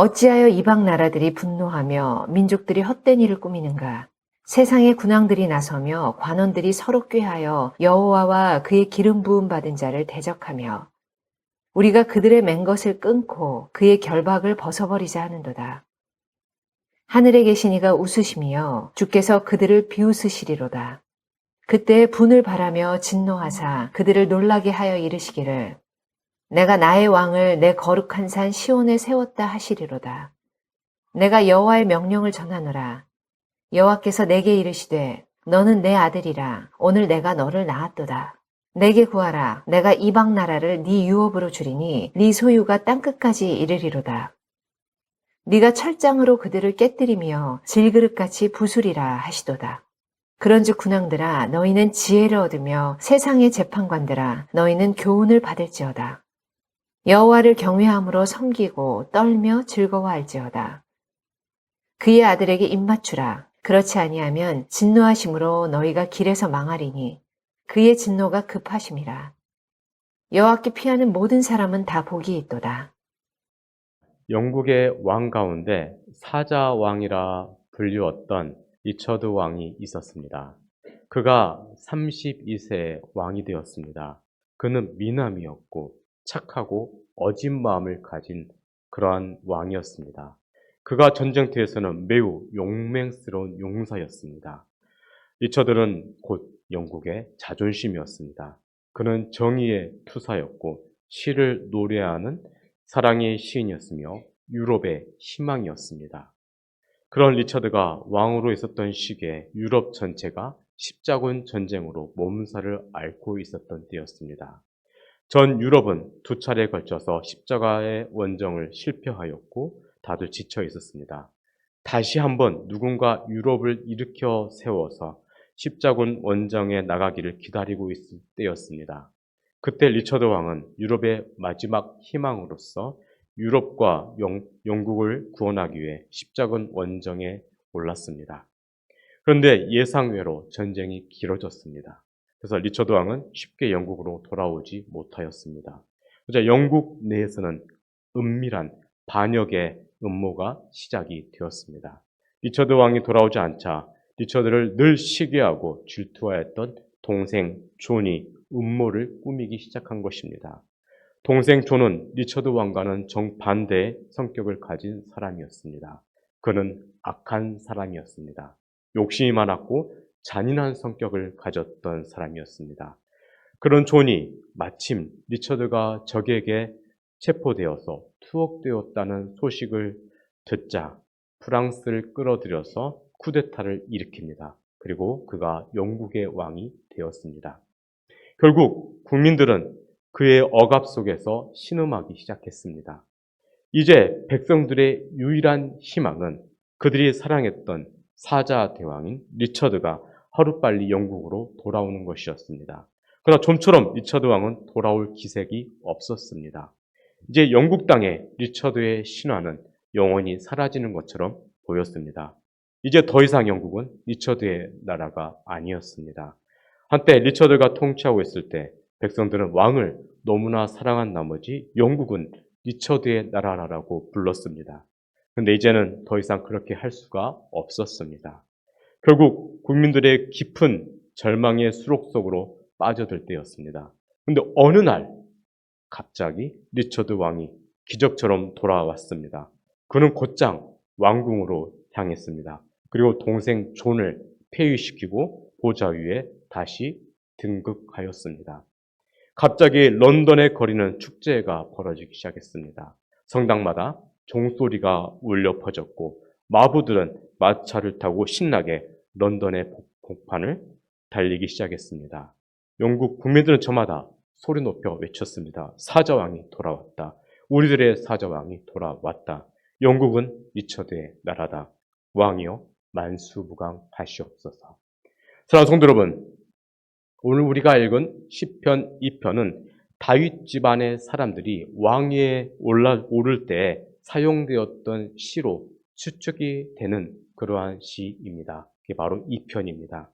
어찌하여 이방 나라들이 분노하며 민족들이 헛된 일을 꾸미는가? 세상의 군왕들이 나서며 관원들이 서로 꾀하여 여호와와 그의 기름 부음 받은 자를 대적하며 우리가 그들의 맨 것을 끊고 그의 결박을 벗어버리자 하는도다. 하늘에 계신 이가 웃으시며 주께서 그들을 비웃으시리로다. 그때 분을 바라며 진노하사 그들을 놀라게 하여 이르시기를 내가 나의 왕을 내 거룩한 산 시온에 세웠다 하시리로다. 내가 여호와의 명령을 전하노라. 여호와께서 내게 이르시되 너는 내 아들이라. 오늘 내가 너를 낳았도다. 내게 구하라. 내가 이방 나라를 네 유업으로 주리니 네 소유가 땅끝까지 이르리로다. 네가 철장으로 그들을 깨뜨리며 질그릇같이 부수리라 하시도다. 그런즉 군왕들아 너희는 지혜를 얻으며 세상의 재판관들아 너희는 교훈을 받을지어다. 여호와를 경외함으로 섬기고 떨며 즐거워할지어다. 그의 아들에게 입맞추라. 그렇지 아니하면 진노하심으로 너희가 길에서 망하리니 그의 진노가 급하심이라. 여호와께 피하는 모든 사람은 다 복이 있도다. 영국의 왕 가운데 사자왕이라 불리웠던 리처드 왕이 있었습니다. 그가 32세에 왕이 되었습니다. 그는 미남이었고 착하고 어진 마음을 가진 그러한 왕이었습니다. 그가 전쟁터에서는 매우 용맹스러운 용사였습니다. 리처드는 곧 영국의 자존심이었습니다. 그는 정의의 투사였고 시를 노래하는 사랑의 시인이었으며 유럽의 희망이었습니다. 그런 리처드가 왕으로 있었던 시기에 유럽 전체가 십자군 전쟁으로 몸살을 앓고 있었던 때였습니다. 전 유럽은 두 차례에 걸쳐서 십자가의 원정을 실패하였고 다들 지쳐 있었습니다. 다시 한번 누군가 유럽을 일으켜 세워서 십자군 원정에 나가기를 기다리고 있을 때였습니다. 그때 리처드 왕은 유럽의 마지막 희망으로서 유럽과 영국을 구원하기 위해 십자군 원정에 올랐습니다. 그런데 예상외로 전쟁이 길어졌습니다. 그래서 리처드 왕은 쉽게 영국으로 돌아오지 못하였습니다. 그래서 영국 내에서는 은밀한 반역의 음모가 시작이 되었습니다. 리처드 왕이 돌아오지 않자 리처드를 늘 시기하고 질투하였던 동생 존이 음모를 꾸미기 시작한 것입니다. 동생 존은 리처드 왕과는 정반대의 성격을 가진 사람이었습니다. 그는 악한 사람이었습니다. 욕심이 많았고 잔인한 성격을 가졌던 사람이었습니다. 그런 존이 마침 리처드가 적에게 체포되어서 투옥되었다는 소식을 듣자 프랑스를 끌어들여서 쿠데타를 일으킵니다. 그리고 그가 영국의 왕이 되었습니다. 결국 국민들은 그의 억압 속에서 신음하기 시작했습니다. 이제 백성들의 유일한 희망은 그들이 사랑했던 사자 대왕인 리처드가 하루빨리 영국으로 돌아오는 것이었습니다. 그러나 좀처럼 리처드 왕은 돌아올 기색이 없었습니다. 이제 영국 땅에 리처드의 신화는 영원히 사라지는 것처럼 보였습니다. 이제 더 이상 영국은 리처드의 나라가 아니었습니다. 한때 리처드가 통치하고 있을 때 백성들은 왕을 너무나 사랑한 나머지 영국은 리처드의 나라라고 불렀습니다. 그런데 이제는 더 이상 그렇게 할 수가 없었습니다. 결국 국민들의 깊은 절망의 수록 속으로 빠져들 때였습니다. 그런데 어느 날 갑자기 리처드 왕이 기적처럼 돌아왔습니다. 그는 곧장 왕궁으로 향했습니다. 그리고 동생 존을 폐위시키고 보좌 위에 다시 등극하였습니다. 갑자기 런던의 거리는 축제가 벌어지기 시작했습니다. 성당마다 종소리가 울려 퍼졌고 마부들은 마차를 타고 신나게 런던의 복판을 달리기 시작했습니다. 영국 국민들은 저마다 소리 높여 외쳤습니다. 사자왕이 돌아왔다. 우리들의 사자왕이 돌아왔다. 영국은 리처드의 나라다. 왕이여 만수무강하시옵소서. 사랑하는 성도 여러분, 오늘 우리가 읽은 시편 2편은 다윗 집안의 사람들이 왕위에 오를 때 사용되었던 시로 추측이 되는 그러한 시입니다. 그게 바로 2편입니다.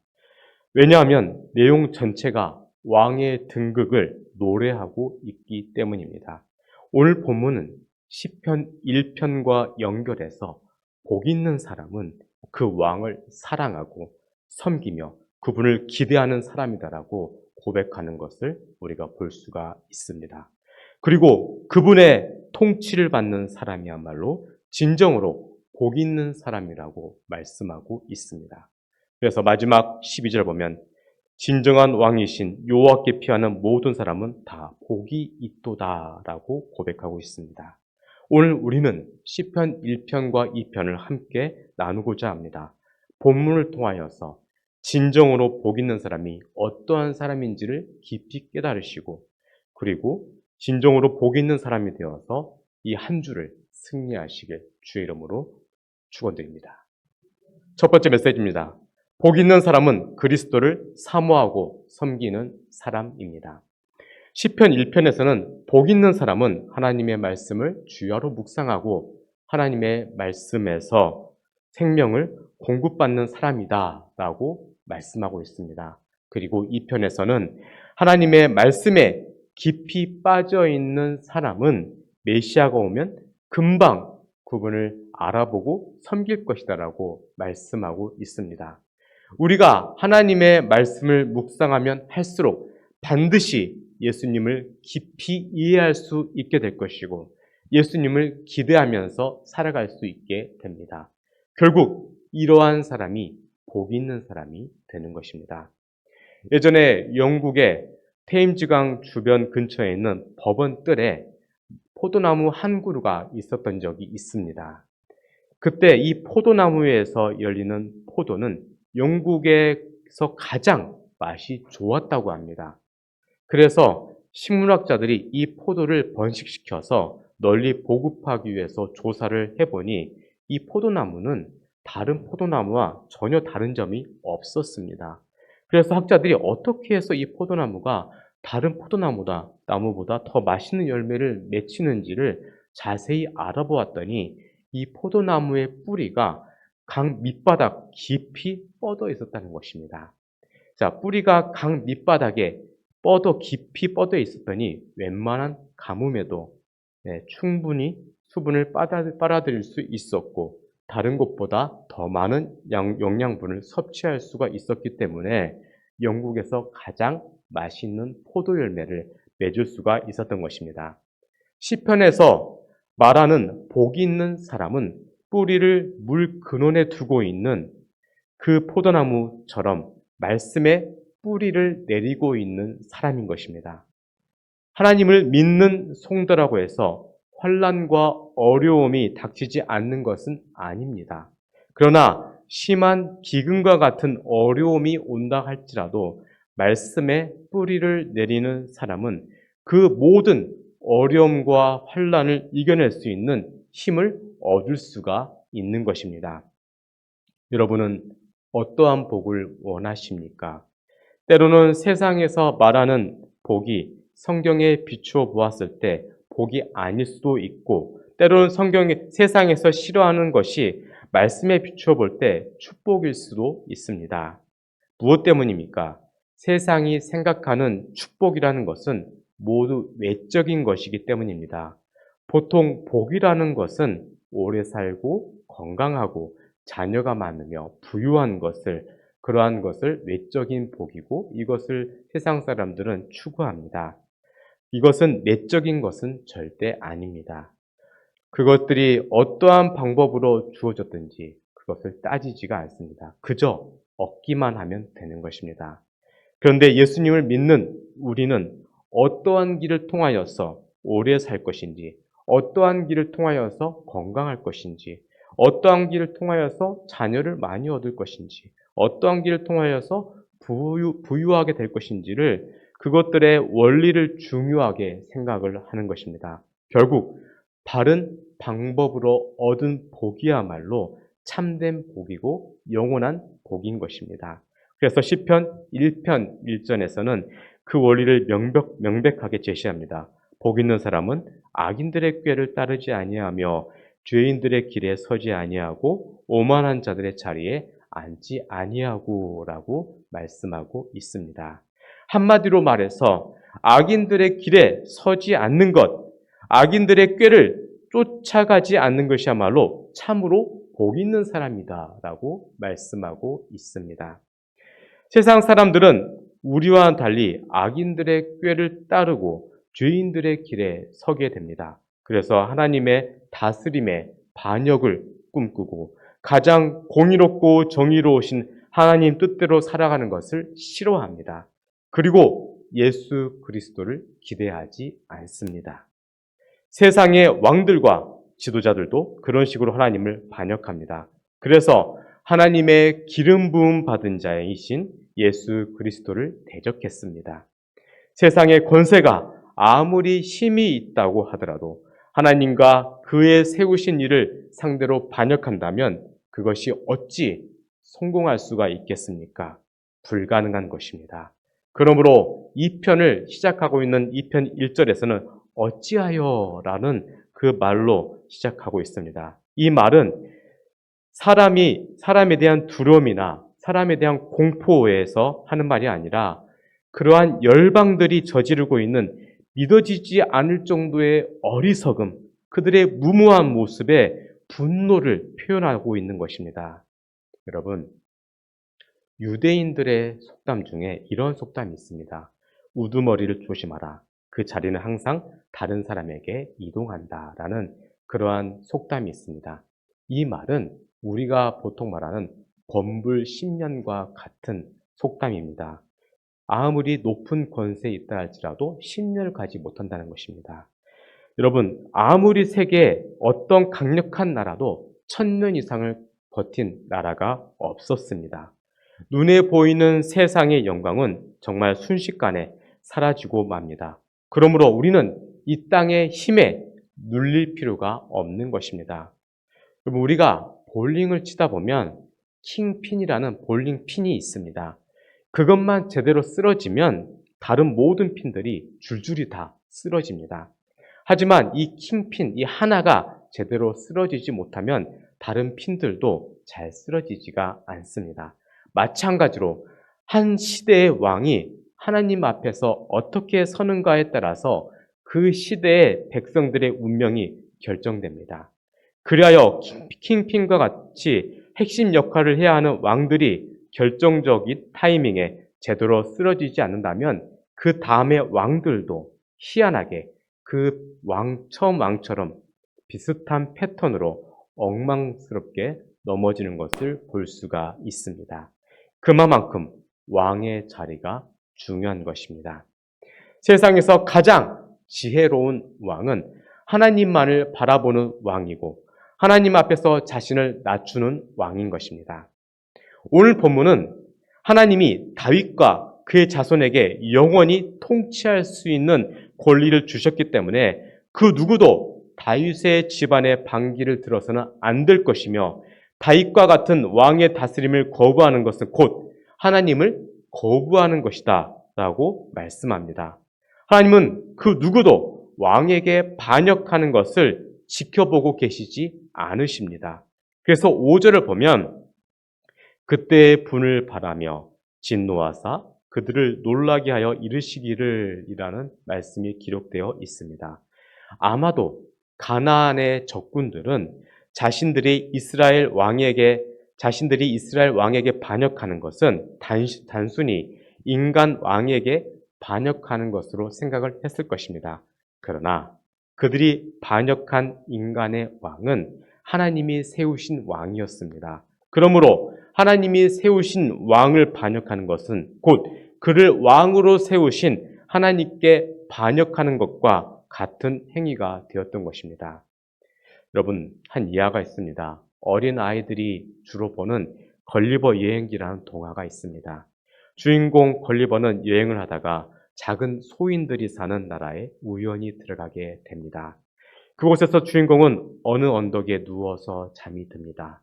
왜냐하면 내용 전체가 왕의 등극을 노래하고 있기 때문입니다. 오늘 본문은 시편 1편과 연결해서 복 있는 사람은 그 왕을 사랑하고 섬기며 그분을 기대하는 사람이다라고 고백하는 것을 우리가 볼 수가 있습니다. 그리고 그분의 통치를 받는 사람이야말로 진정으로 복 있는 사람이라고 말씀하고 있습니다. 그래서 마지막 12절 보면 진정한 왕이신 여호와께 피하는 모든 사람은 다 복이 있도다라고 고백하고 있습니다. 오늘 우리는 시편 1편과 2편을 함께 나누고자 합니다. 본문을 통하여서 진정으로 복 있는 사람이 어떠한 사람인지를 깊이 깨달으시고 그리고 진정으로 복 있는 사람이 되어서 이 한 주를 승리하시길 주의 이름으로 축원드립니다. 첫 번째 메시지입니다. 복 있는 사람은 그리스도를 사모하고 섬기는 사람입니다. 시편 1편에서는 복 있는 사람은 하나님의 말씀을 주야로 묵상하고 하나님의 말씀에서 생명을 공급받는 사람이다 라고 말씀하고 있습니다. 그리고 2편에서는 하나님의 말씀에 깊이 빠져 있는 사람은 메시아가 오면 금방 그분을 알아보고 섬길 것이다 라고 말씀하고 있습니다. 우리가 하나님의 말씀을 묵상하면 할수록 반드시 예수님을 깊이 이해할 수 있게 될 것이고 예수님을 기대하면서 살아갈 수 있게 됩니다. 결국 이러한 사람이 복 있는 사람이 되는 것입니다. 예전에 영국의 테임즈강 주변 근처에 있는 법원 뜰에 포도나무 한 그루가 있었던 적이 있습니다. 그때 이 포도나무에서 열리는 포도는 영국에서 가장 맛이 좋았다고 합니다. 그래서 식물학자들이 이 포도를 번식시켜서 널리 보급하기 위해서 조사를 해보니 이 포도나무는 다른 포도나무와 전혀 다른 점이 없었습니다. 그래서 학자들이 어떻게 해서 이 포도나무가 다른 나무보다 더 맛있는 열매를 맺히는지를 자세히 알아보았더니 이 포도나무의 뿌리가 강 밑바닥 깊이 뻗어 있었다는 것입니다. 자, 뿌리가 강 밑바닥에 깊이 뻗어 있었더니 웬만한 가뭄에도 충분히 수분을 빨아들일 수 있었고 다른 곳보다 더 많은 영양분을 섭취할 수가 있었기 때문에 영국에서 가장 맛있는 포도 열매를 맺을 수가 있었던 것입니다. 시편에서 말하는 복이 있는 사람은 뿌리를 물 근원에 두고 있는 그 포도나무처럼 말씀에 뿌리를 내리고 있는 사람인 것입니다. 하나님을 믿는 성도라고 해서 환난과 어려움이 닥치지 않는 것은 아닙니다. 그러나 심한 기근과 같은 어려움이 온다 할지라도 말씀에 뿌리를 내리는 사람은 그 모든 어려움과 환난을 이겨낼 수 있는 힘을 얻을 수가 있는 것입니다. 여러분은 어떠한 복을 원하십니까? 때로는 세상에서 말하는 복이 성경에 비추어 보았을 때 복이 아닐 수도 있고 때로는 세상에서 싫어하는 것이 말씀에 비추어 볼 때 축복일 수도 있습니다. 무엇 때문입니까? 세상이 생각하는 축복이라는 것은 모두 외적인 것이기 때문입니다. 보통 복이라는 것은 오래 살고 건강하고 자녀가 많으며 부유한 그러한 것을 외적인 복이고 이것을 세상 사람들은 추구합니다. 이것은 내적인 것은 절대 아닙니다. 그것들이 어떠한 방법으로 주어졌든지 그것을 따지지가 않습니다. 그저 얻기만 하면 되는 것입니다. 그런데 예수님을 믿는 우리는 어떠한 길을 통하여서 오래 살 것인지, 어떠한 길을 통하여서 건강할 것인지, 어떠한 길을 통하여서 자녀를 많이 얻을 것인지, 어떠한 길을 통하여서 부유하게 될 것인지를 그것들의 원리를 중요하게 생각을 하는 것입니다. 결국 바른 방법으로 얻은 복이야말로 참된 복이고 영원한 복인 것입니다. 그래서 시편 1편 1전에서는 그 원리를 명백하게 제시합니다. 복 있는 사람은 악인들의 꾀를 따르지 아니하며 죄인들의 길에 서지 아니하고 오만한 자들의 자리에 앉지 아니하고라고 말씀하고 있습니다. 한마디로 말해서 악인들의 길에 서지 않는 것, 악인들의 꾀를 쫓아가지 않는 것이야말로 참으로 복 있는 사람이다 라고 말씀하고 있습니다. 세상 사람들은 우리와 달리 악인들의 꾀를 따르고 죄인들의 길에 서게 됩니다. 그래서 하나님의 다스림의 반역을 꿈꾸고 가장 공의롭고 정의로우신 하나님 뜻대로 살아가는 것을 싫어합니다. 그리고 예수 그리스도를 기대하지 않습니다. 세상의 왕들과 지도자들도 그런 식으로 하나님을 반역합니다. 그래서 하나님의 기름 부음 받은 자이신 예수 그리스도를 대적했습니다. 세상의 권세가 아무리 힘이 있다고 하더라도 하나님과 그의 세우신 일을 상대로 반역한다면 그것이 어찌 성공할 수가 있겠습니까? 불가능한 것입니다. 그러므로 이 편을 시작하고 있는 2편 1절에서는 어찌하여 라는 그 말로 시작하고 있습니다. 이 말은 사람에 대한 두려움이나 사람에 대한 공포에서 하는 말이 아니라 그러한 열방들이 저지르고 있는 믿어지지 않을 정도의 어리석음, 그들의 무모한 모습에 분노를 표현하고 있는 것입니다. 여러분, 유대인들의 속담 중에 이런 속담이 있습니다. 우두머리를 조심하라. 그 자리는 항상 다른 사람에게 이동한다. 라는 그러한 속담이 있습니다. 이 말은 우리가 보통 말하는 범불 10년과 같은 속담입니다. 아무리 높은 권세에 있다 할지라도 10년을 가지 못한다는 것입니다. 여러분, 아무리 세계에 어떤 강력한 나라도 1000년 이상을 버틴 나라가 없었습니다. 눈에 보이는 세상의 영광은 정말 순식간에 사라지고 맙니다. 그러므로 우리는 이 땅의 힘에 눌릴 필요가 없는 것입니다. 여러분, 우리가 볼링을 치다 보면 킹핀이라는 볼링 핀이 있습니다. 그것만 제대로 쓰러지면 다른 모든 핀들이 줄줄이 다 쓰러집니다. 하지만 이 킹핀, 이 하나가 제대로 쓰러지지 못하면 다른 핀들도 잘 쓰러지지가 않습니다. 마찬가지로 한 시대의 왕이 하나님 앞에서 어떻게 서는가에 따라서 그 시대의 백성들의 운명이 결정됩니다. 그리하여 킹핀과 같이 핵심 역할을 해야 하는 왕들이 결정적인 타이밍에 제대로 쓰러지지 않는다면 그 다음의 왕들도 희한하게 그 처음 왕처럼 비슷한 패턴으로 엉망스럽게 넘어지는 것을 볼 수가 있습니다. 그만큼 왕의 자리가 중요한 것입니다. 세상에서 가장 지혜로운 왕은 하나님만을 바라보는 왕이고 하나님 앞에서 자신을 낮추는 왕인 것입니다. 오늘 본문은 하나님이 다윗과 그의 자손에게 영원히 통치할 수 있는 권리를 주셨기 때문에 그 누구도 다윗의 집안의 반기를 들어서는 안 될 것이며 다윗과 같은 왕의 다스림을 거부하는 것은 곧 하나님을 거부하는 것이다 라고 말씀합니다. 하나님은 그 누구도 왕에게 반역하는 것을 지켜보고 계시지 않으십니다. 그래서 5절을 보면 그때의 분을 바라며 진노하사 그들을 놀라게 하여 이르시기를 이라는 말씀이 기록되어 있습니다. 아마도 가나안의 적군들은 자신들이 이스라엘 왕에게 반역하는 것은 단순히 인간 왕에게 반역하는 것으로 생각을 했을 것입니다. 그러나 그들이 반역한 인간의 왕은 하나님이 세우신 왕이었습니다. 그러므로 하나님이 세우신 왕을 반역하는 것은 곧 그를 왕으로 세우신 하나님께 반역하는 것과 같은 행위가 되었던 것입니다. 여러분, 한 이야기가 있습니다. 어린 아이들이 주로 보는 걸리버 여행기라는 동화가 있습니다. 주인공 걸리버는 여행을 하다가 작은 소인들이 사는 나라에 우연히 들어가게 됩니다. 그곳에서 주인공은 어느 언덕에 누워서 잠이 듭니다.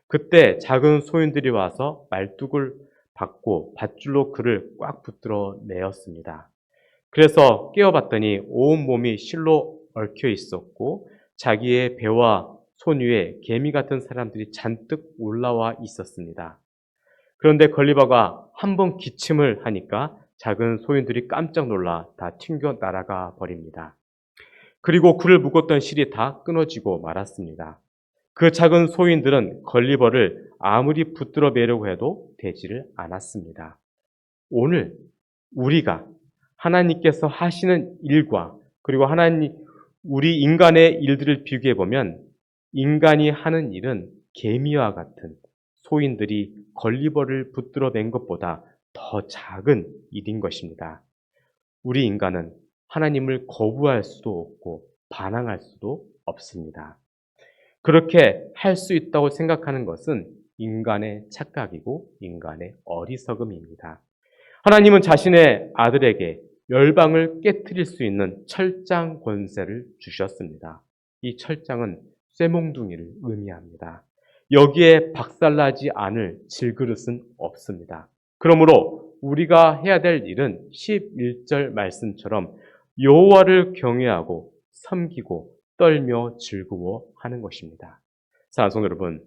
그때 작은 소인들이 와서 말뚝을 받고 밧줄로 그를 꽉 붙들어 내었습니다. 그래서 깨어봤더니 온 몸이 실로 얽혀 있었고 자기의 배와 손 위에 개미 같은 사람들이 잔뜩 올라와 있었습니다. 그런데 걸리버가 한번 기침을 하니까 작은 소인들이 깜짝 놀라 다 튕겨 날아가 버립니다. 그리고 그를 묶었던 실이 다 끊어지고 말았습니다. 그 작은 소인들은 걸리버를 아무리 붙들어 매려고 해도 되지를 않았습니다. 오늘 우리가 하나님께서 하시는 일과 그리고 우리 인간의 일들을 비교해 보면 인간이 하는 일은 개미와 같은 소인들이 걸리버를 붙들어 맨 것보다 더 작은 일인 것입니다. 우리 인간은 하나님을 거부할 수도 없고 반항할 수도 없습니다. 그렇게 할 수 있다고 생각하는 것은 인간의 착각이고 인간의 어리석음입니다. 하나님은 자신의 아들에게 열방을 깨트릴 수 있는 철장 권세를 주셨습니다. 이 철장은 쇠몽둥이를 의미합니다. 여기에 박살나지 않을 질그릇은 없습니다. 그러므로 우리가 해야 될 일은 11절 말씀처럼 여호와를 경외하고 섬기고 떨며 즐거워하는 것입니다. 사랑하는 성도 여러분,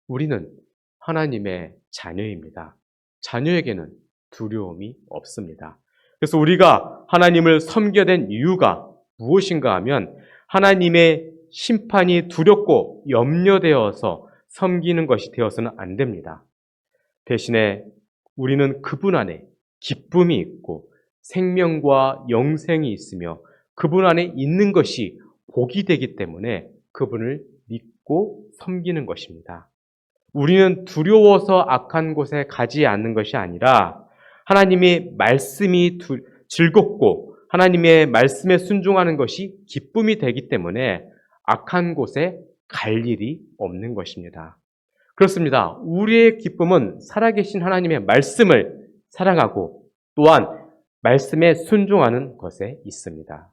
우리는 하나님의 자녀입니다. 자녀에게는 두려움이 없습니다. 그래서 우리가 하나님을 섬겨야 된 이유가 무엇인가 하면 하나님의 심판이 두렵고 염려되어서 섬기는 것이 되어서는 안 됩니다. 대신에 우리는 그분 안에 기쁨이 있고 생명과 영생이 있으며 그분 안에 있는 것이 복이 되기 때문에 그분을 믿고 섬기는 것입니다. 우리는 두려워서 악한 곳에 가지 않는 것이 아니라 하나님의 말씀이 즐겁고 하나님의 말씀에 순종하는 것이 기쁨이 되기 때문에 악한 곳에 갈 일이 없는 것입니다. 그렇습니다. 우리의 기쁨은 살아계신 하나님의 말씀을 사랑하고 또한 말씀에 순종하는 것에 있습니다.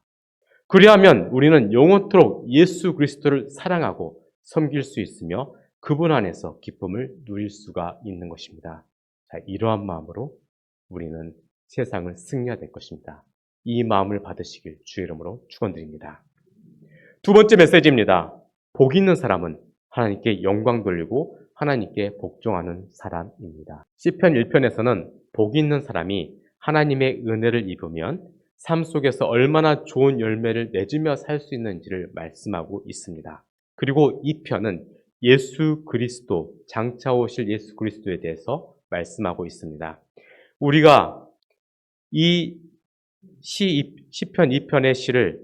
그리하면 우리는 영원토록 예수 그리스도를 사랑하고 섬길 수 있으며 그분 안에서 기쁨을 누릴 수가 있는 것입니다. 자, 이러한 마음으로 우리는 세상을 승리해야 될 것입니다. 이 마음을 받으시길 주의 이름으로 축원드립니다. 두 번째 메시지입니다. 복 있는 사람은 하나님께 영광 돌리고 하나님께 복종하는 사람입니다. 시편 1편에서는 복 있는 사람이 하나님의 은혜를 입으면 삶 속에서 얼마나 좋은 열매를 맺으며 살 수 있는지를 말씀하고 있습니다. 그리고 이 편은 예수 그리스도, 장차 오실 예수 그리스도에 대해서 말씀하고 있습니다. 우리가 이 시편 2편의 시를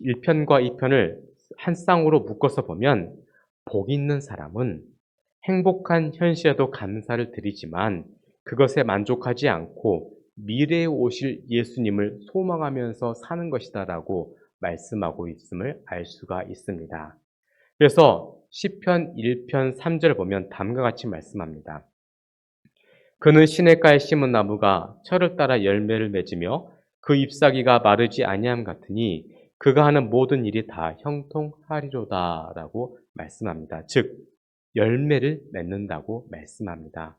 1편과 2편을 한 쌍으로 묶어서 보면 복 있는 사람은 행복한 현실에도 감사를 드리지만 그것에 만족하지 않고 미래에 오실 예수님을 소망하면서 사는 것이다라고 말씀하고 있음을 알 수가 있습니다. 그래서 시편 1편 3절을 보면 다음과 같이 말씀합니다. 그는 시냇가에 심은 나무가 철을 따라 열매를 맺으며 그 잎사귀가 마르지 아니함 같으니 그가 하는 모든 일이 다 형통하리로다라고 말씀합니다. 즉 열매를 맺는다고 말씀합니다.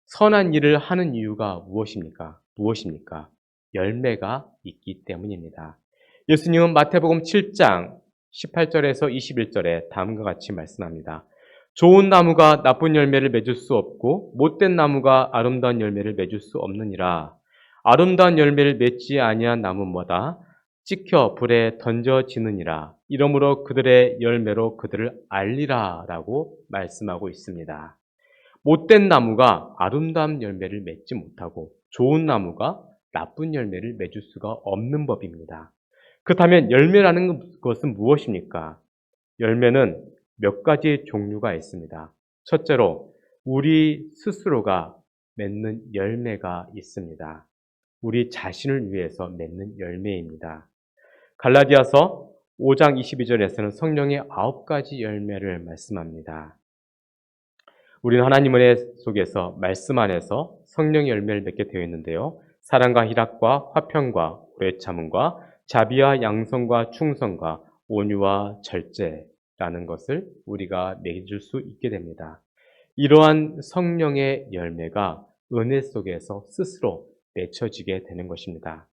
선한 일을 하는 이유가 무엇입니까? 열매가 있기 때문입니다. 예수님은 마태복음 7장 18절에서 21절에 다음과 같이 말씀합니다. 좋은 나무가 나쁜 열매를 맺을 수 없고 못된 나무가 아름다운 열매를 맺을 수 없느니라. 아름다운 열매를 맺지 아니한 나무마다 찍혀 불에 던져지느니라. 이러므로 그들의 열매로 그들을 알리라 라고 말씀하고 있습니다. 못된 나무가 아름다운 열매를 맺지 못하고 좋은 나무가 나쁜 열매를 맺을 수가 없는 법입니다. 그렇다면 열매라는 것은 무엇입니까? 열매는 몇 가지 종류가 있습니다. 첫째로 우리 스스로가 맺는 열매가 있습니다. 우리 자신을 위해서 맺는 열매입니다. 갈라디아서 5장 22절에서는 성령의 9가지 열매를 말씀합니다. 우리는 하나님 은혜 속에서 말씀 안에서 성령의 열매를 맺게 되어 있는데요. 사랑과 희락과 화평과 오래 참음과 자비와 양성과 충성과 온유와 절제라는 것을 우리가 맺을 수 있게 됩니다. 이러한 성령의 열매가 은혜 속에서 스스로 맺혀지게 되는 것입니다.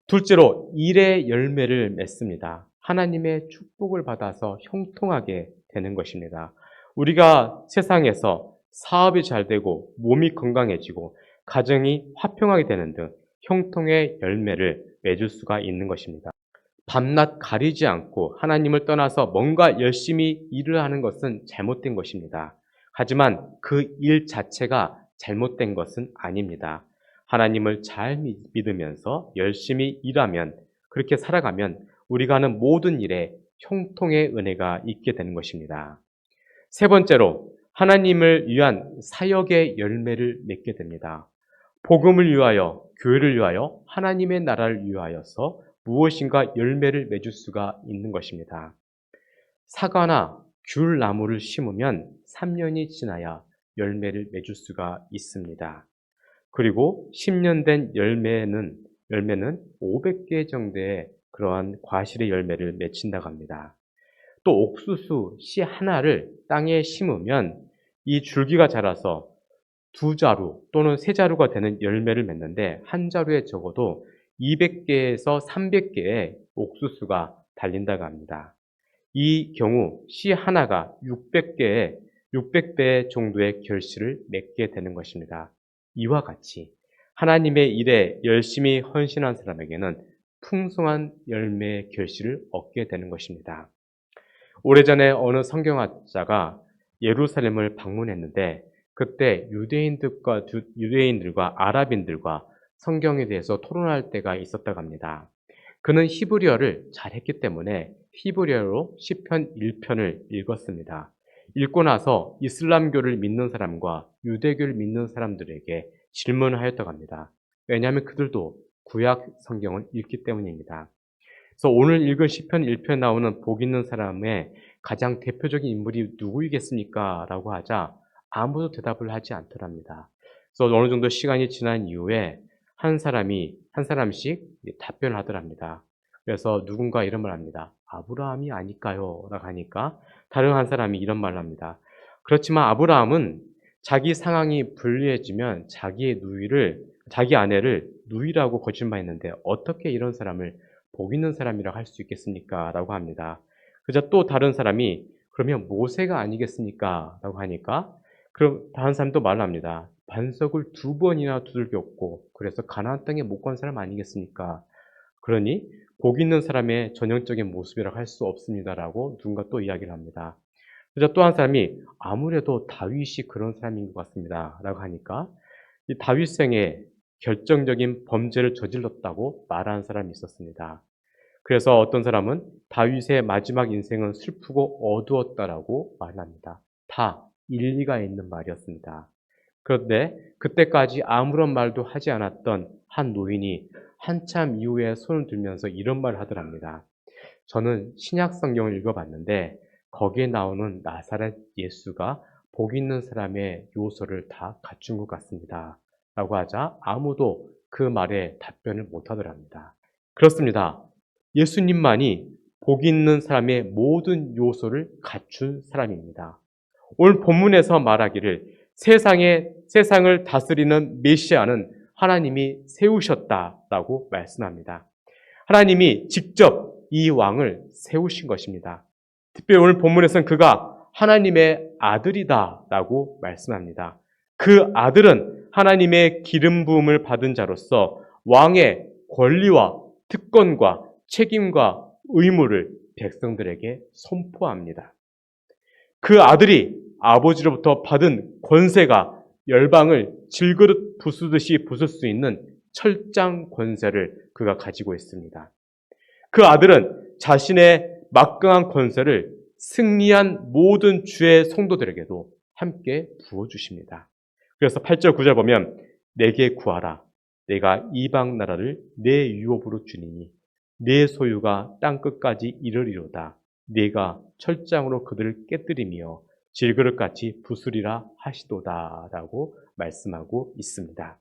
둘째로 일의 열매를 맺습니다. 하나님의 축복을 받아서 형통하게 되는 것입니다. 우리가 세상에서 사업이 잘 되고 몸이 건강해지고 가정이 화평하게 되는 등 형통의 열매를 맺을 수가 있는 것입니다. 밤낮 가리지 않고 하나님을 떠나서 뭔가 열심히 일을 하는 것은 잘못된 것입니다. 하지만 그 일 자체가 잘못된 것은 아닙니다. 하나님을 잘 믿으면서 열심히 일하면, 그렇게 살아가면 우리가 하는 모든 일에 형통의 은혜가 있게 되는 것입니다. 세 번째로 하나님을 위한 사역의 열매를 맺게 됩니다. 복음을 위하여, 교회를 위하여, 하나님의 나라를 위하여서 무엇인가 열매를 맺을 수가 있는 것입니다. 사과나 귤 나무를 심으면 3년이 지나야 열매를 맺을 수가 있습니다. 그리고 10년 된 열매는 500개 정도의 그러한 과실의 열매를 맺힌다고 합니다. 또 옥수수 씨 하나를 땅에 심으면 이 줄기가 자라서 2자루 또는 3자루가 되는 열매를 맺는데, 한 자루에 적어도 200개에서 300개의 옥수수가 달린다고 합니다. 이 경우 씨 하나가 600배 정도의 결실을 맺게 되는 것입니다. 이와 같이 하나님의 일에 열심히 헌신한 사람에게는 풍성한 열매의 결실을 얻게 되는 것입니다. 오래전에 어느 성경학자가 예루살렘을 방문했는데, 그때 유대인들과 아랍인들과 성경에 대해서 토론할 때가 있었다고 합니다. 그는 히브리어를 잘했기 때문에 히브리어로 시편 1편을 읽었습니다. 읽고 나서 이슬람교를 믿는 사람과 유대교를 믿는 사람들에게 질문을 하였다고 합니다. 왜냐하면 그들도 구약 성경을 읽기 때문입니다. 그래서 오늘 읽은 시편 1편에 나오는 복 있는 사람의 가장 대표적인 인물이 누구이겠습니까? 라고 하자 아무도 대답을 하지 않더랍니다. 그래서 어느 정도 시간이 지난 이후에 한 사람씩 답변을 하더랍니다. 그래서 누군가 이런 말을 합니다. 아브라함이 아닐까요? 라고 하니까 다른 한 사람이 이런 말을 합니다. 그렇지만 아브라함은 자기 상황이 불리해지면 자기 아내를 누이라고 거짓말했는데 어떻게 이런 사람을 복 있는 사람이라고 할 수 있겠습니까? 라고 합니다. 그래서 또 다른 사람이 그러면 모세가 아니겠습니까? 라고 하니까 그럼 다른 사람도 말을 합니다. 반석을 2번이나 두들겼고 그래서 가나안 땅에 못 간 사람 아니겠습니까? 그러니 복 있는 사람의 전형적인 모습이라고 할 수 없습니다라고 누군가 또 이야기를 합니다. 그래서 또 한 사람이 아무래도 다윗이 그런 사람인 것 같습니다 라고 하니까 이 다윗생에 결정적인 범죄를 저질렀다고 말하는 사람이 있었습니다. 그래서 어떤 사람은 다윗의 마지막 인생은 슬프고 어두웠다라고 말합니다. 다 일리가 있는 말이었습니다. 그런데 그때까지 아무런 말도 하지 않았던 한 노인이 한참 이후에 손을 들면서 이런 말을 하더랍니다. 저는 신약 성경을 읽어봤는데 거기에 나오는 나사렛 예수가 복 있는 사람의 요소를 다 갖춘 것 같습니다. 라고 하자 아무도 그 말에 답변을 못 하더랍니다. 그렇습니다. 예수님만이 복 있는 사람의 모든 요소를 갖춘 사람입니다. 오늘 본문에서 말하기를 세상을 다스리는 메시아는 하나님이 세우셨다라고 말씀합니다. 하나님이 직접 이 왕을 세우신 것입니다. 특별히 오늘 본문에서는 그가 하나님의 아들이다라고 말씀합니다. 그 아들은 하나님의 기름 부음을 받은 자로서 왕의 권리와 특권과 책임과 의무를 백성들에게 선포합니다. 그 아들이 아버지로부터 받은 권세가 열방을 질그릇 부수듯이 부술 수 있는 철장 권세를 그가 가지고 있습니다. 그 아들은 자신의 막강한 권세를 승리한 모든 주의 성도들에게도 함께 부어주십니다. 그래서 8절 9절 보면 내게 구하라. 내가 이방 나라를 내 유업으로 주니니 내 소유가 땅끝까지 이르리로다. 네가 철장으로 그들을 깨뜨리며 질그릇같이 부수리라 하시도다 라고 말씀하고 있습니다.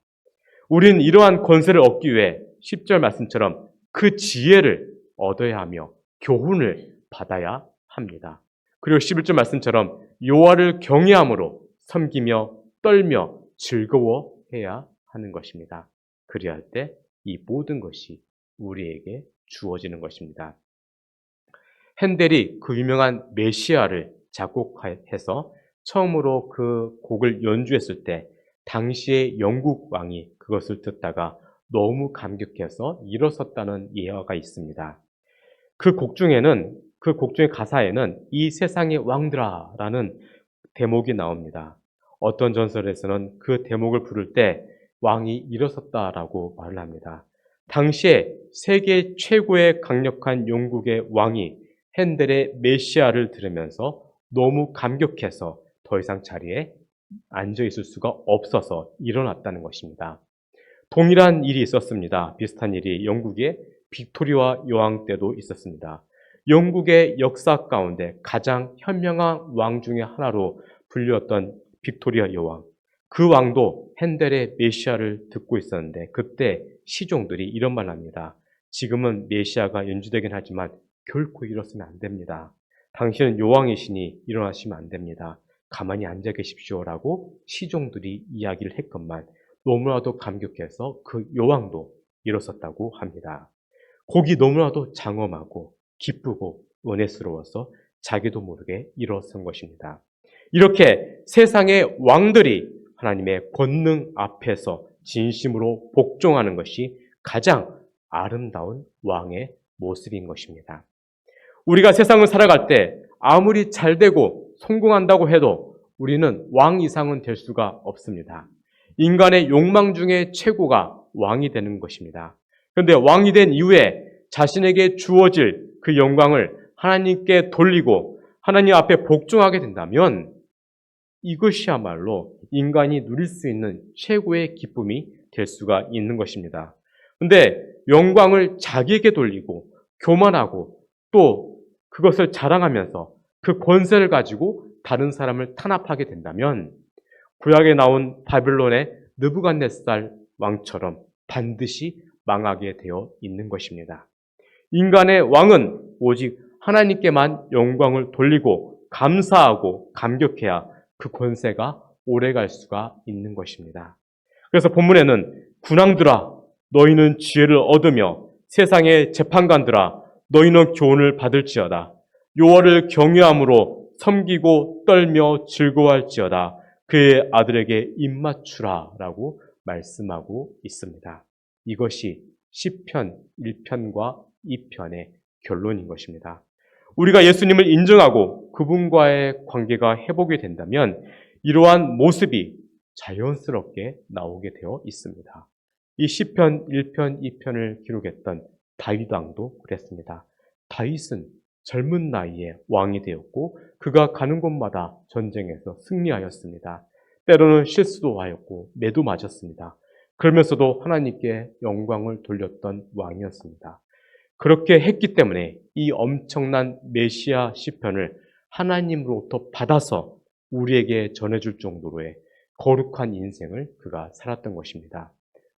우리는 이러한 권세를 얻기 위해 10절 말씀처럼 그 지혜를 얻어야 하며 교훈을 받아야 합니다. 그리고 11절 말씀처럼 여호와를 경외함으로 섬기며 떨며 즐거워해야 하는 것입니다. 그리할 때 이 모든 것이 우리에게 주어지는 것입니다. 핸델이 그 유명한 메시아를 작곡해서 처음으로 그 곡을 연주했을 때 당시의 영국 왕이 그것을 듣다가 너무 감격해서 일어섰다는 예화가 있습니다. 그 곡 중의 가사에는 이 세상의 왕들아라는 대목이 나옵니다. 어떤 전설에서는 그 대목을 부를 때 왕이 일어섰다라고 말을 합니다. 당시에 세계 최고의 강력한 영국의 왕이 핸델의 메시아를 들으면서 너무 감격해서 더 이상 자리에 앉아 있을 수가 없어서 일어났다는 것입니다. 동일한 일이 있었습니다. 비슷한 일이 영국의 빅토리아 여왕 때도 있었습니다. 영국의 역사 가운데 가장 현명한 왕 중의 하나로 불렸던 빅토리아 여왕. 그 왕도 핸델의 메시아를 듣고 있었는데 그때 시종들이 이런 말을 합니다. 지금은 메시아가 연주되긴 하지만 결코 이렇으면 안 됩니다. 당신은 여왕이시니 일어나시면 안 됩니다. 가만히 앉아 계십시오라고 시종들이 이야기를 했건만 너무나도 감격해서 그 여왕도 일어섰다고 합니다. 곡이 너무나도 장엄하고 기쁘고 은혜스러워서 자기도 모르게 일어선 것입니다. 이렇게 세상의 왕들이 하나님의 권능 앞에서 진심으로 복종하는 것이 가장 아름다운 왕의 모습인 것입니다. 우리가 세상을 살아갈 때 아무리 잘되고 성공한다고 해도 우리는 왕 이상은 될 수가 없습니다. 인간의 욕망 중에 최고가 왕이 되는 것입니다. 그런데 왕이 된 이후에 자신에게 주어질 그 영광을 하나님께 돌리고 하나님 앞에 복종하게 된다면 이것이야말로 인간이 누릴 수 있는 최고의 기쁨이 될 수가 있는 것입니다. 그런데 영광을 자기에게 돌리고 교만하고 또 그것을 자랑하면서 그 권세를 가지고 다른 사람을 탄압하게 된다면 구약에 나온 바빌론의 느부갓네살 왕처럼 반드시 망하게 되어 있는 것입니다. 인간의 왕은 오직 하나님께만 영광을 돌리고 감사하고 감격해야 그 권세가 오래갈 수가 있는 것입니다. 그래서 본문에는 군왕들아 너희는 지혜를 얻으며 세상의 재판관들아 너희는 교훈을 받을지어다. 여호와를 경외함으로 섬기고 떨며 즐거워할지어다. 그의 아들에게 입맞추라 라고 말씀하고 있습니다. 이것이 시편 1편과 2편의 결론인 것입니다. 우리가 예수님을 인정하고 그분과의 관계가 회복이 된다면 이러한 모습이 자연스럽게 나오게 되어 있습니다. 이 시편 1편, 2편을 기록했던 다윗 왕도 그랬습니다. 다윗은 젊은 나이에 왕이 되었고 그가 가는 곳마다 전쟁에서 승리하였습니다. 때로는 실수도 하였고 매도 맞았습니다. 그러면서도 하나님께 영광을 돌렸던 왕이었습니다. 그렇게 했기 때문에 이 엄청난 메시아 시편을 하나님으로부터 받아서 우리에게 전해줄 정도로의 거룩한 인생을 그가 살았던 것입니다.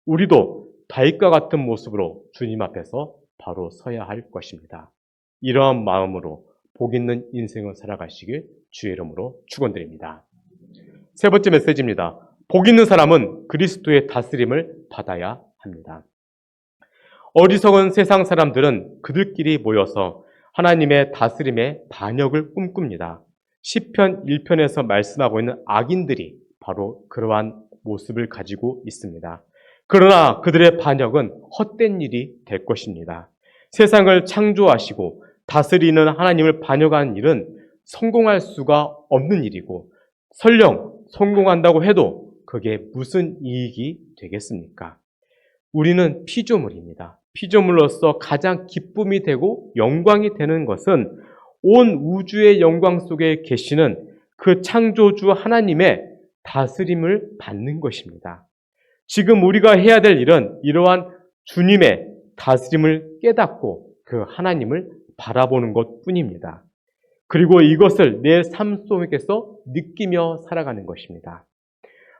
우리도 다윗과 같은 모습으로 주님 앞에서 바로 서야 할 것입니다. 이러한 마음으로 복 있는 인생을 살아가시길 주의 이름으로 축원드립니다. 세 번째 메시지입니다. 복 있는 사람은 그리스도의 다스림을 받아야 합니다. 어리석은 세상 사람들은 그들끼리 모여서 하나님의 다스림의 반역을 꿈꿉니다. 시편 1편에서 말씀하고 있는 악인들이 바로 그러한 모습을 가지고 있습니다. 그러나 그들의 반역은 헛된 일이 될 것입니다. 세상을 창조하시고 다스리는 하나님을 반역하는 일은 성공할 수가 없는 일이고 설령 성공한다고 해도 그게 무슨 이익이 되겠습니까? 우리는 피조물입니다. 피조물로서 가장 기쁨이 되고 영광이 되는 것은 온 우주의 영광 속에 계시는 그 창조주 하나님의 다스림을 받는 것입니다. 지금 우리가 해야 될 일은 이러한 주님의 다스림을 깨닫고 그 하나님을 바라보는 것 뿐입니다. 그리고 이것을 내 삶 속에서 느끼며 살아가는 것입니다.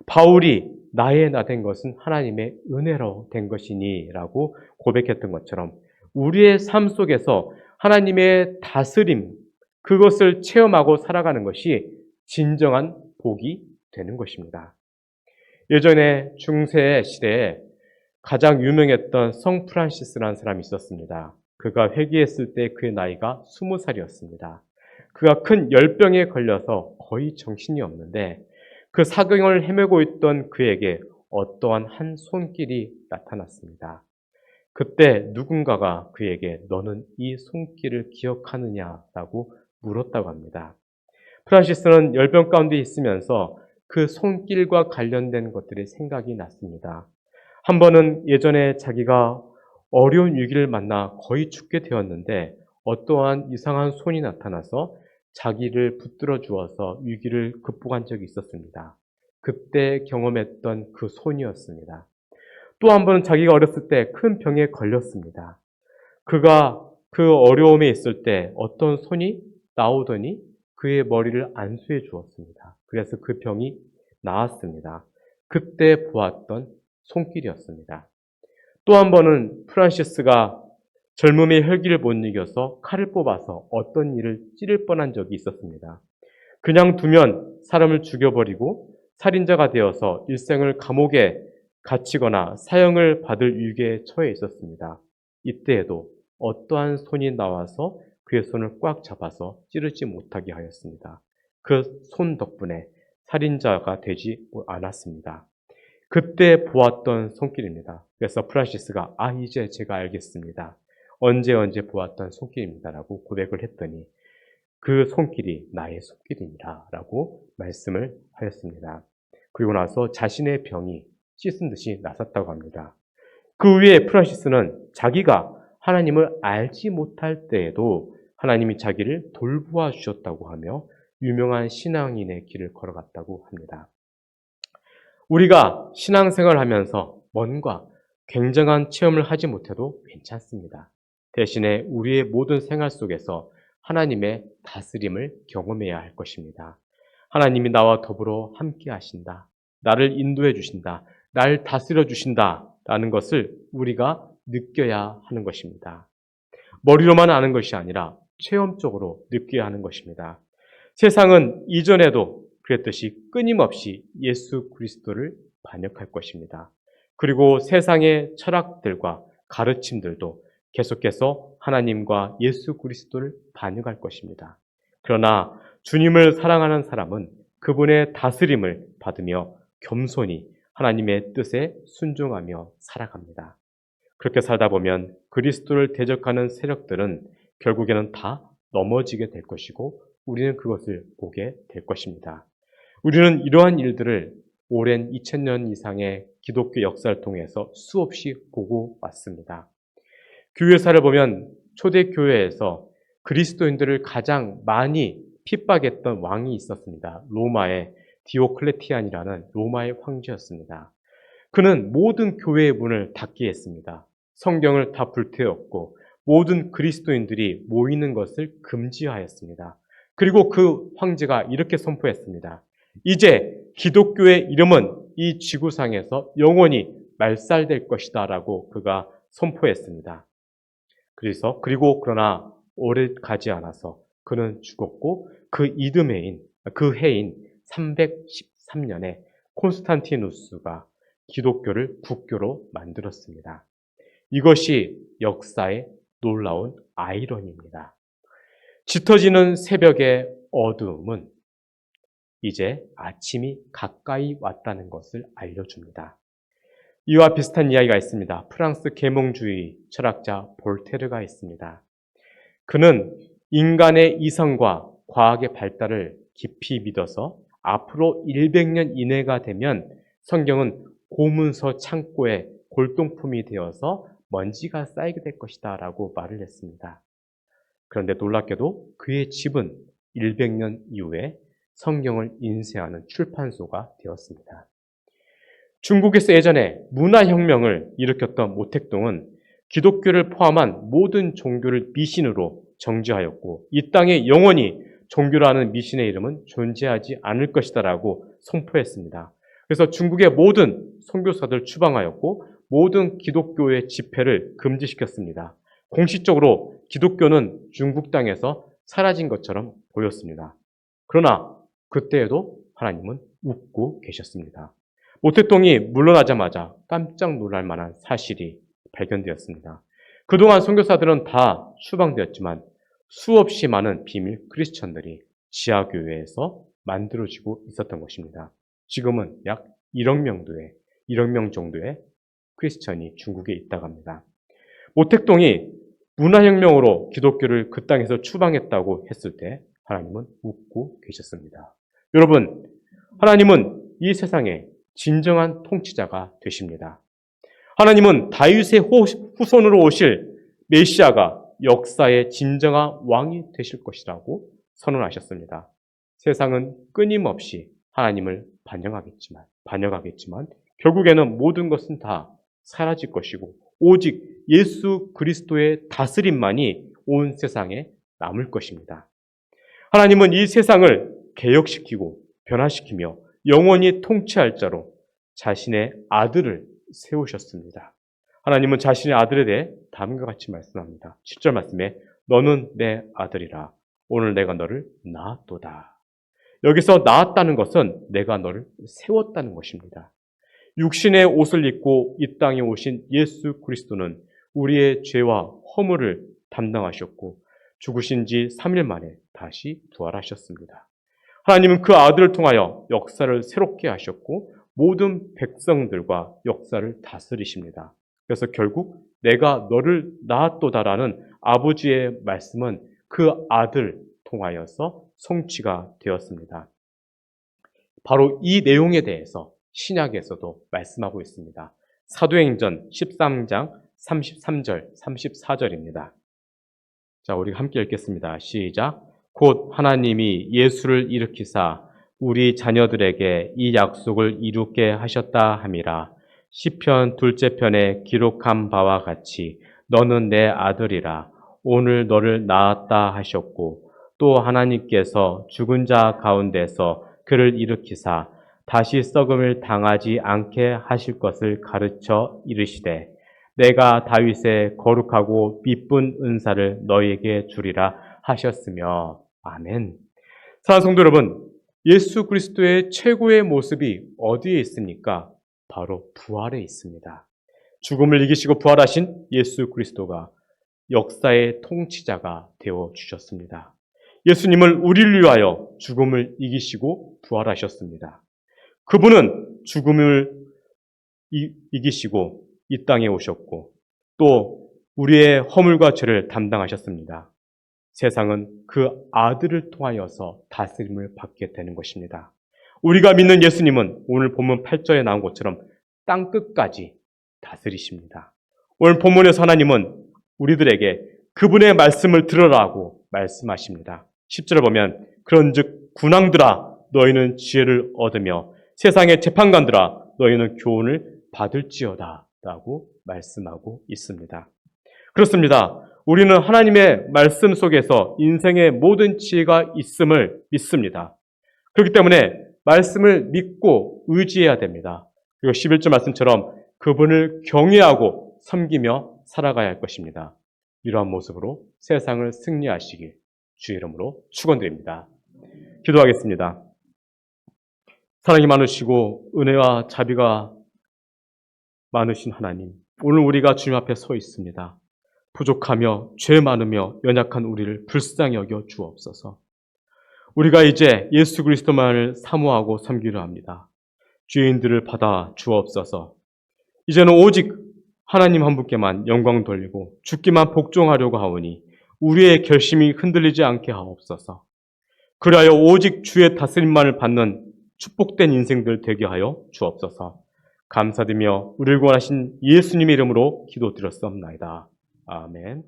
바울이 나의 나 된 것은 하나님의 은혜로 된 것이니 라고 고백했던 것처럼 우리의 삶 속에서 하나님의 다스림, 그것을 체험하고 살아가는 것이 진정한 복이 되는 것입니다. 예전에 중세 시대에 가장 유명했던 성 프란시스라는 사람이 있었습니다. 그가 회개했을 때 그의 나이가 20살이었습니다. 그가 큰 열병에 걸려서 거의 정신이 없는데 그 사경을 헤매고 있던 그에게 어떠한 한 손길이 나타났습니다. 그때 누군가가 그에게 너는 이 손길을 기억하느냐라고 물었다고 합니다. 프란시스는 열병 가운데 있으면서 그 손길과 관련된 것들이 생각이 났습니다. 한 번은 예전에 자기가 어려운 위기를 만나 거의 죽게 되었는데 어떠한 이상한 손이 나타나서 자기를 붙들어 주어서 위기를 극복한 적이 있었습니다. 그때 경험했던 그 손이었습니다. 또 한 번은 자기가 어렸을 때 큰 병에 걸렸습니다. 그가 그 어려움에 있을 때 어떤 손이 나오더니 그의 머리를 안수해 주었습니다. 그래서 그 병이 나았습니다. 그때 보았던 손길이었습니다. 또 한 번은 프란시스가 젊음의 혈기를 못 이겨서 칼을 뽑아서 어떤 일을 찌를 뻔한 적이 있었습니다. 그냥 두면 사람을 죽여버리고 살인자가 되어서 일생을 감옥에 갇히거나 사형을 받을 위기에 처해 있었습니다. 이때에도 어떠한 손이 나와서 그의 손을 꽉 잡아서 찌르지 못하게 하였습니다. 그 손 덕분에 살인자가 되지 않았습니다. 그때 보았던 손길입니다. 그래서 프란시스가 이제 제가 알겠습니다. 언제 보았던 손길입니다라고 고백을 했더니 그 손길이 나의 손길입니다 라고 말씀을 하였습니다. 그리고 나서 자신의 병이 씻은 듯이 나섰다고 합니다. 그 후에 프란시스는 자기가 하나님을 알지 못할 때에도 하나님이 자기를 돌보아 주셨다고 하며 유명한 신앙인의 길을 걸어갔다고 합니다. 우리가 신앙생활을 하면서 뭔가 굉장한 체험을 하지 못해도 괜찮습니다. 대신에 우리의 모든 생활 속에서 하나님의 다스림을 경험해야 할 것입니다. 하나님이 나와 더불어 함께 하신다. 나를 인도해 주신다. 나를 다스려 주신다. 라는 것을 우리가 느껴야 하는 것입니다. 머리로만 아는 것이 아니라 체험적으로 느껴야 하는 것입니다. 세상은 이전에도 그랬듯이 끊임없이 예수 그리스도를 반역할 것입니다. 그리고 세상의 철학들과 가르침들도 계속해서 하나님과 예수 그리스도를 반역할 것입니다. 그러나 주님을 사랑하는 사람은 그분의 다스림을 받으며 겸손히 하나님의 뜻에 순종하며 살아갑니다. 그렇게 살다 보면 그리스도를 대적하는 세력들은 결국에는 다 넘어지게 될 것이고 우리는 그것을 보게 될 것입니다. 우리는 이러한 일들을 오랜 2000년 이상의 기독교 역사를 통해서 수없이 보고 왔습니다. 교회사를 보면 초대교회에서 그리스도인들을 가장 많이 핍박했던 왕이 있었습니다. 로마의 디오클레티안이라는 로마의 황제였습니다. 그는 모든 교회의 문을 닫게 했습니다. 성경을 다 불태웠고 모든 그리스도인들이 모이는 것을 금지하였습니다. 그리고 그 황제가 이렇게 선포했습니다. 이제 기독교의 이름은 이 지구상에서 영원히 말살될 것이다 라고 그가 선포했습니다. 그러나 오래 가지 않아서 그는 죽었고 그 해인 313년에 콘스탄티누스가 기독교를 국교로 만들었습니다. 이것이 역사의 놀라운 아이러니입니다. 짙어지는 새벽의 어두움은 이제 아침이 가까이 왔다는 것을 알려줍니다. 이와 비슷한 이야기가 있습니다. 프랑스 계몽주의 철학자 볼테르가 있습니다. 그는 인간의 이성과 과학의 발달을 깊이 믿어서 앞으로 100년 이내가 되면 성경은 고문서 창고에 골동품이 되어서 먼지가 쌓이게 될 것이다 라고 말을 했습니다. 그런데 놀랍게도 그의 집은 100년 이후에 성경을 인쇄하는 출판소가 되었습니다. 중국에서 예전에 문화혁명을 일으켰던 모택동은 기독교를 포함한 모든 종교를 미신으로 정죄하였고 이 땅에 영원히 종교라는 미신의 이름은 존재하지 않을 것이다 라고 선포했습니다. 그래서 중국의 모든 선교사들 추방하였고 모든 기독교의 집회를 금지시켰습니다. 공식적으로 기독교는 중국 땅에서 사라진 것처럼 보였습니다. 그러나 그때에도 하나님은 웃고 계셨습니다. 모택동이 물러나자마자 깜짝 놀랄 만한 사실이 발견되었습니다. 그동안 선교사들은 다 추방되었지만 수없이 많은 비밀 크리스천들이 지하교회에서 만들어지고 있었던 것입니다. 지금은 약 1억 명 정도의 크리스천이 중국에 있다고 합니다. 모택동이 문화혁명으로 기독교를 그 땅에서 추방했다고 했을 때 하나님은 웃고 계셨습니다. 여러분, 하나님은 이 세상의 진정한 통치자가 되십니다. 하나님은 다윗의 후손으로 오실 메시아가 역사의 진정한 왕이 되실 것이라고 선언하셨습니다. 세상은 끊임없이 하나님을 반영하겠지만 결국에는 모든 것은 다 사라질 것이고 오직 예수 그리스도의 다스림만이 온 세상에 남을 것입니다. 하나님은 이 세상을 개혁시키고 변화시키며 영원히 통치할 자로 자신의 아들을 세우셨습니다. 하나님은 자신의 아들에 대해 다음과 같이 말씀합니다. 10절 말씀에 너는 내 아들이라 오늘 내가 너를 낳았도다. 여기서 낳았다는 것은 내가 너를 세웠다는 것입니다. 육신의 옷을 입고 이 땅에 오신 예수 그리스도는 우리의 죄와 허물을 담당하셨고 죽으신 지 3일 만에 다시 부활하셨습니다. 하나님은 그 아들을 통하여 역사를 새롭게 하셨고 모든 백성들과 역사를 다스리십니다. 그래서 결국 내가 너를 낳았도다라는 아버지의 말씀은 그 아들 통하여서 성취가 되었습니다. 바로 이 내용에 대해서 신약에서도 말씀하고 있습니다. 사도행전 13장 33절, 34절입니다. 자, 우리 함께 읽겠습니다. 시작. 곧 하나님이 예수를 일으키사 우리 자녀들에게 이 약속을 이루게 하셨다 함이라. 시편 2째 편에 기록한 바와 같이 너는 내 아들이라 오늘 너를 낳았다 하셨고 또 하나님께서 죽은 자 가운데서 그를 일으키사 다시 썩음을 당하지 않게 하실 것을 가르쳐 이르시되 내가 다윗의 거룩하고 미쁜 은사를 너에게 주리라 하셨으며 아멘. 사랑하는 성도 여러분, 예수 그리스도의 최고의 모습이 어디에 있습니까? 바로 부활에 있습니다. 죽음을 이기시고 부활하신 예수 그리스도가 역사의 통치자가 되어 주셨습니다. 예수님을 우리를 위하여 죽음을 이기시고 부활하셨습니다. 그분은 죽음을 이기시고 이 땅에 오셨고 또 우리의 허물과 죄를 담당하셨습니다. 세상은 그 아들을 통하여서 다스림을 받게 되는 것입니다. 우리가 믿는 예수님은 오늘 본문 8절에 나온 것처럼 땅끝까지 다스리십니다. 오늘 본문에서 하나님은 우리들에게 그분의 말씀을 들으라고 말씀하십니다. 10절을 보면 그런즉 군왕들아 너희는 지혜를 얻으며 세상의 재판관들아 너희는 교훈을 받을지어다 라고 말씀하고 있습니다. 그렇습니다. 우리는 하나님의 말씀 속에서 인생의 모든 지혜가 있음을 믿습니다. 그렇기 때문에 말씀을 믿고 의지해야 됩니다. 그리고 11절 말씀처럼 그분을 경외하고 섬기며 살아가야 할 것입니다. 이러한 모습으로 세상을 승리하시길 주의 이름으로 축원드립니다. 기도하겠습니다. 사랑이 많으시고 은혜와 자비가 많으신 하나님, 오늘 우리가 주님 앞에 서 있습니다. 부족하며 죄 많으며 연약한 우리를 불쌍히 여겨 주옵소서. 우리가 이제 예수 그리스도만을 사모하고 섬기려 합니다. 죄인들을 받아 주옵소서. 이제는 오직 하나님 한 분께만 영광 돌리고 주께만 복종하려고 하오니 우리의 결심이 흔들리지 않게 하옵소서. 그리하여 오직 주의 다스림만을 받는 축복된 인생들 되게 하여 주옵소서. 감사드리며 우리를 구원하신 예수님의 이름으로 기도드렸사옵나이다. 아멘.